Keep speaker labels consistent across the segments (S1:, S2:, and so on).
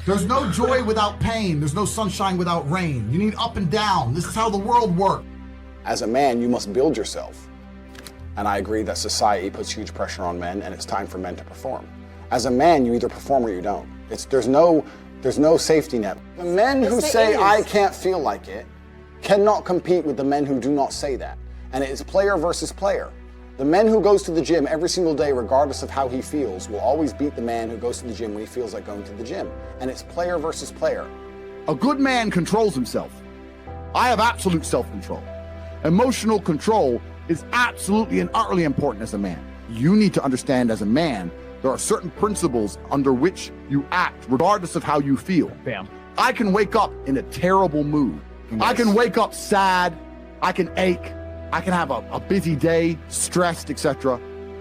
S1: There's no joy without pain. There's no sunshine without rain. You need up and down. This is how the world works.
S2: As a man, you must build yourself. And I agree that society puts huge pressure on men, and it's time for men to perform. As a man, you either perform or you don't. There's no safety net. The men who say, I can't feel like it, cannot compete with the men who do not say that. And it is player versus player. The man who goes to the gym every single day, regardless of how he feels, will always beat the man who goes to the gym when he feels like going to the gym. And it's player versus player.
S3: A good man controls himself. I have absolute self-control. Emotional control is absolutely and utterly important as a man. You need to understand as a man, there are certain principles under which you act, regardless of how you feel.
S4: Bam.
S3: I can wake up in a terrible mood.
S2: Yes.
S3: I can wake up sad. I can ache. I can have a busy day, stressed, etc.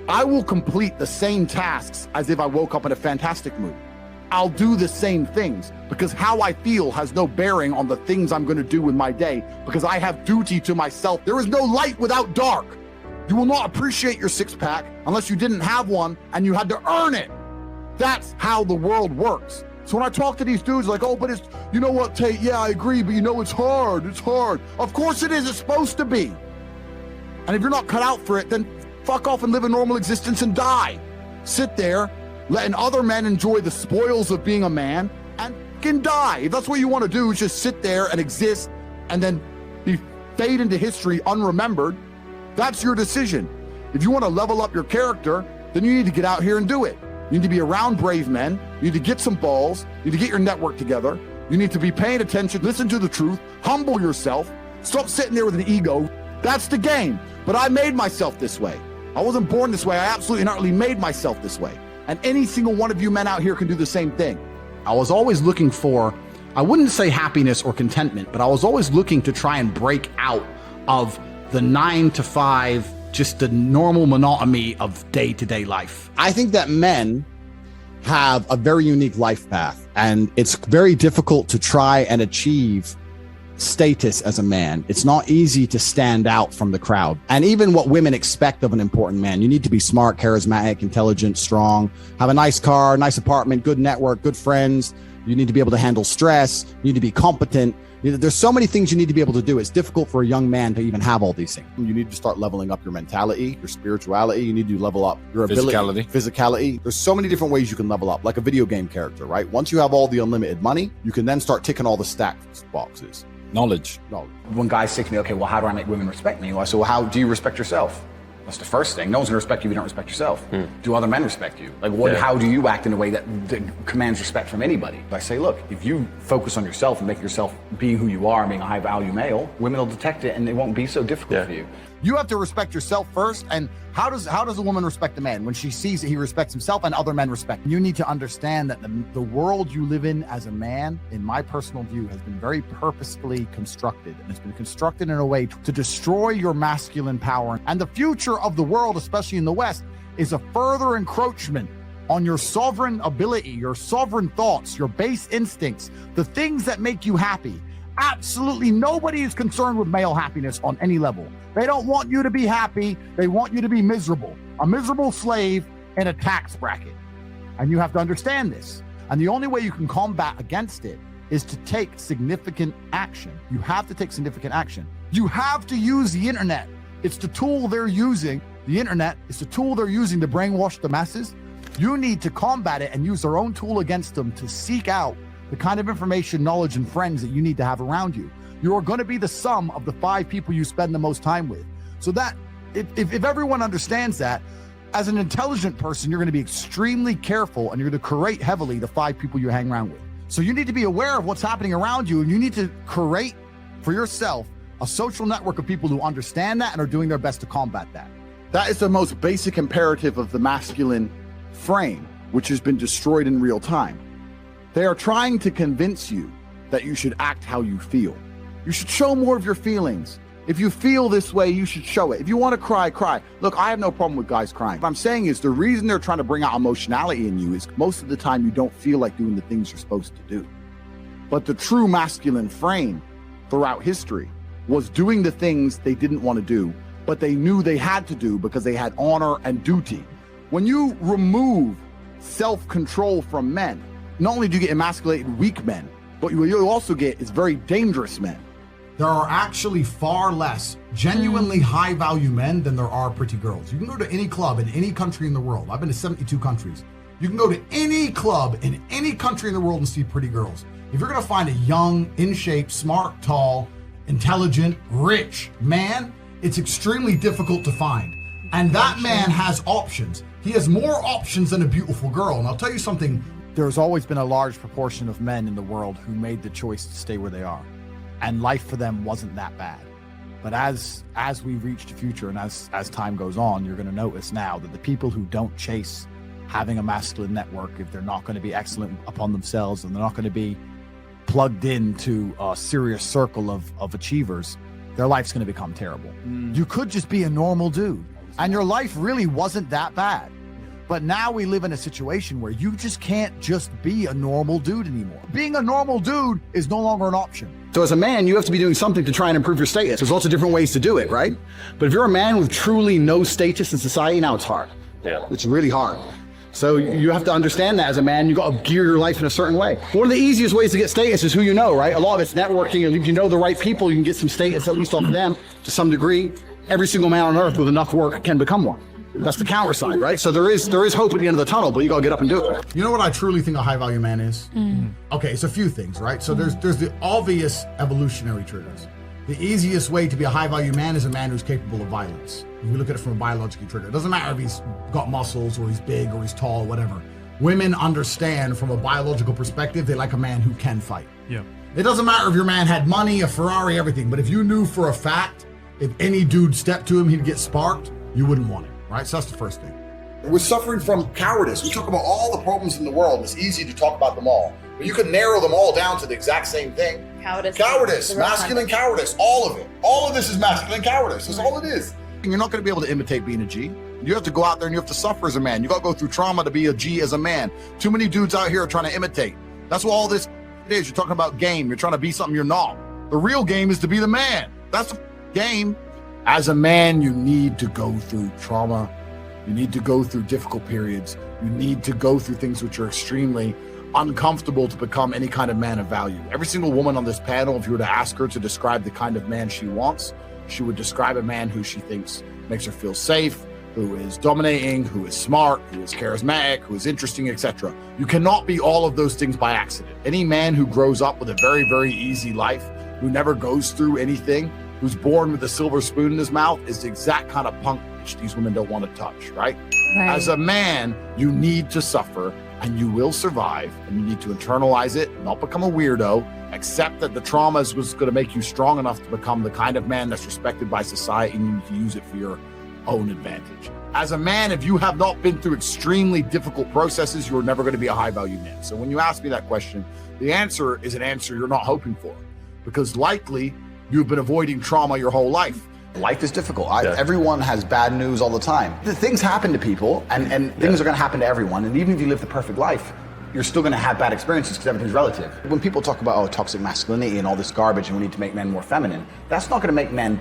S3: I will complete the same tasks as if I woke up in a fantastic mood. I'll do the same things because how I feel has no bearing on the things I'm going to do with my day because I have duty to myself. There is no light without dark. You will not appreciate your six-pack unless you didn't have one and you had to earn it. That's how the world works. So when I talk to these dudes like, oh, but it's, you know what, Tate, yeah, I agree, but you know, it's hard. Of course it is, it's supposed to be. And if you're not cut out for it, then fuck off and live a normal existence and die. Sit there, letting other men enjoy the spoils of being a man and can die. If that's what you want to do, is just sit there and exist and then fade into history unremembered. That's your decision. If you want to level up your character, then you need to get out here and do it. You need to be around brave men. You need to get some balls. You need to get your network together. You need to be paying attention, listen to the truth, humble yourself, stop sitting there with an ego. That's the game. But I made myself this way. I wasn't born this way. I absolutely and utterly made myself this way. And any single one of you men out here can do the same thing. I was always looking for, I wouldn't say happiness or contentment, but I was always looking to try and break out of the 9 to 5, just the normal monotony of day-to-day life. I think that men have a very unique life path, and it's very difficult to try and achieve status as a man. It's not easy to stand out from the crowd. And even what women expect of an important man, you need to be smart, charismatic, intelligent, strong, have a nice car, nice apartment, good network, good friends. You need to be able to handle stress. You need to be competent. There's so many things you need to be able to do. It's difficult for a young man to even have all these things. You need to start leveling up your mentality, your spirituality. You need to level up your ability, physicality. There's so many different ways you can level up, like a video game character, right? Once you have all the unlimited money, you can then start ticking all the stack boxes.
S4: Knowledge.
S5: When guys say to me, okay, well, how do I make women respect me? Well, I say, well, how do you respect yourself? That's the first thing. No one's gonna respect you if you don't respect yourself. Do other men respect you? Like, how do you act in a way that commands respect from anybody? I say, look, if you focus on yourself and make yourself being who you are and being a high value male, women will detect it and it won't be so difficult for you.
S3: You have to respect yourself first. And how does a woman respect a man? When she sees that he respects himself and other men respect him. You need to understand that the world you live in as a man, in my personal view, has been very purposefully constructed. And it's been constructed in a way to destroy your masculine power. And the future of the world, especially in the West, is a further encroachment on your sovereign ability, your sovereign thoughts, your base instincts, the things that make you happy. Absolutely nobody is concerned with male happiness on any level. They don't want you to be happy. They want you to be miserable, a miserable slave in a tax bracket. And you have to understand this. And the only way you can combat against it is to take significant action. You have to take significant action. You have to use the internet. It's the tool they're using. The internet is the tool they're using to brainwash the masses. You need to combat it and use their own tool against them to seek out the kind of information, knowledge, and friends that you need to have around you. You are going to be the sum of the 5 people you spend the most time with. So that, if everyone understands that, as an intelligent person, you're going to be extremely careful and you're going to curate heavily the 5 people you hang around with. So you need to be aware of what's happening around you, and you need to curate for yourself a social network of people who understand that and are doing their best to combat that. That is the most basic imperative of the masculine frame, which has been destroyed in real time. They are trying to convince you that you should act how you feel. You should show more of your feelings. If you feel this way, you should show it. If you want to cry, cry. Look, I have no problem with guys crying. What I'm saying is the reason they're trying to bring out emotionality in you is most of the time you don't feel like doing the things you're supposed to do. But the true masculine frame throughout history was doing the things they didn't want to do, but they knew they had to do because they had honor and duty. When you remove self-control from men, not only do you get emasculated weak men, but what you also get is very dangerous men.
S1: There are actually far less genuinely high value men than there are pretty girls. You can go to any club in any country in the world. I've been to 72 countries. You can go to any club in any country in the world and see pretty girls. If you're gonna find a young, in shape, smart, tall, intelligent, rich man, it's extremely difficult to find. And that man has options. He has more options than a beautiful girl. And I'll tell you something.
S3: There's always been a large proportion of men in the world who made the choice to stay where they are. And life for them wasn't that bad. But as we reach the future and as time goes on, you're gonna notice now that the people who don't chase having a masculine network, if they're not gonna be excellent upon themselves and they're not gonna be plugged into a serious circle of achievers, their life's gonna become terrible. You could just be a normal dude and your life really wasn't that bad. But now we live in a situation where you just can't just be a normal dude anymore. Being a normal dude is no longer an option.
S5: So as a man, you have to be doing something to try and improve your status. There's lots of different ways to do it, right? But if you're a man with truly no status in society, now it's hard.
S4: Yeah.
S5: It's really hard. So you have to understand that as a man, you got to gear your life in a certain way. One of the easiest ways to get status is who you know, right? A lot of it's networking, and if you know the right people, you can get some status, at least off of them, to some degree. Every single man on earth with enough work can become one. That's the counter side, right? So there is hope at the end of the tunnel, but you gotta get up and do it.
S1: You know what I truly think a high value man is? Okay, it's a few things, right? So there's the obvious evolutionary triggers. The easiest way to be a high value man is a man who's capable of violence. If we look at it from a biological trigger, it doesn't matter if he's got muscles or he's big or he's tall, or whatever. Women understand from a biological perspective, they like a man who can fight.
S6: Yeah.
S1: It doesn't matter if your man had money, a Ferrari, everything, but if you knew for a fact, if any dude stepped to him, he'd get sparked, you wouldn't want it, right? So that's the first thing.
S3: We're suffering from cowardice. We talk about all the problems in the world. It's easy to talk about them all, but you can narrow them all down to the exact same thing. Cowardice, masculine cowardice, all of it. All of this is masculine cowardice. That's all it is. You're not going to be able to imitate being a G. You have to go out there and you have to suffer as a man. You got to go through trauma to be a G as a man. Too many dudes out here are trying to imitate. That's what all this is. You're talking about game. You're trying to be something you're not. The real game is to be the man. That's the game. As a man, you need to go through trauma. You need to go through difficult periods. You need to go through things which are extremely uncomfortable to become any kind of man of value. Every single woman on this panel, if you were to ask her to describe the kind of man she wants, she would describe a man who she thinks makes her feel safe, who is dominating, who is smart, who is charismatic, who is interesting, etc. You cannot be all of those things by accident. Any man who grows up with a very, very easy life, who never goes through anything, who's born with a silver spoon in his mouth, is the exact kind of punk which these women don't want to touch, right? As a man, you need to suffer and you will survive, and you need to internalize it, not become a weirdo, accept that the trauma is what's going to make you strong enough to become the kind of man that's respected by society, and you need to use it for your own advantage. As a man, if you have not been through extremely difficult processes, you're never going to be a high value man. So when you ask me that question, the answer is an answer you're not hoping for, because likely you've been avoiding trauma your whole life.
S5: Life is difficult. Everyone has bad news all the time. Things happen to people, and things are going to happen to everyone. And even if you live the perfect life, you're still going to have bad experiences because everything's relative. When people talk about toxic masculinity and all this garbage, and we need to make men more feminine, that's not going to make men.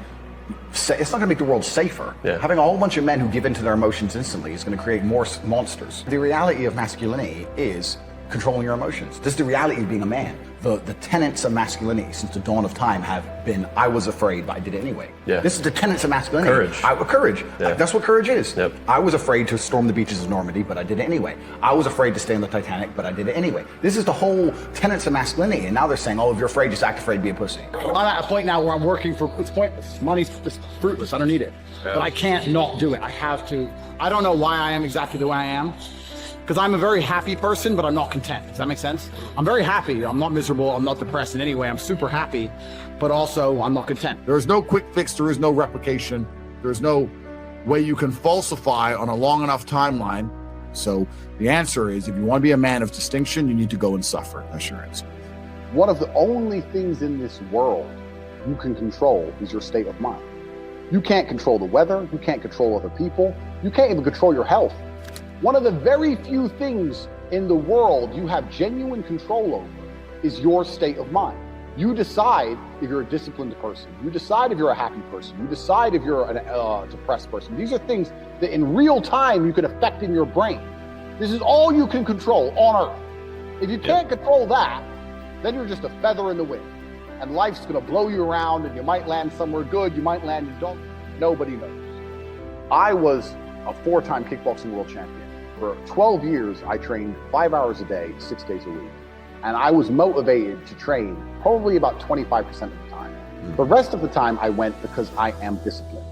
S5: It's not going to make the world safer. Having a whole bunch of men who give in to their emotions instantly is going to create more monsters. The reality of masculinity is controlling your emotions. This is the reality of being a man. The tenets of masculinity since the dawn of time have been, I was afraid, but I did it anyway. This is the tenets of masculinity. Courage. That's what courage is. I was afraid to storm the beaches of Normandy, but I did it anyway. I was afraid to stay on the Titanic, but I did it anyway. This is the whole tenets of masculinity, and now they're saying, oh, if you're afraid, just act afraid, be a pussy. I'm at a point now where I'm working for, it's pointless. Money's just fruitless, I don't need it. But I can't not do it, I have to. I don't know why I am exactly the way I am. Because I'm a very happy person, but I'm not content. Does that make sense? I'm very happy. I'm not miserable. I'm not depressed in any way. I'm super happy, but also I'm not content.
S3: There is no quick fix. There is no replication. There's no way you can falsify on a long enough timeline. So the answer is, if you want to be a man of distinction, you need to go and suffer. That's your answer.
S2: One of the only things in this world you can control is your state of mind. You can't control the weather. You can't control other people. You can't even control your health. One of the very few things in the world you have genuine control over is your state of mind. You decide if you're a disciplined person. You decide if you're a happy person. You decide if you're a depressed person. These are things that in real time you can affect in your brain. This is all you can control on Earth.
S3: If you can't control that, then you're just a feather in the wind. And life's going to blow you around, and you might land somewhere good, you might land you don't. Nobody knows. I was a 4-time kickboxing world champion. For 12 years, I trained 5 hours a day, 6 days a week. And I was motivated to train probably about 25% of the time. The rest of the time I went because I am disciplined.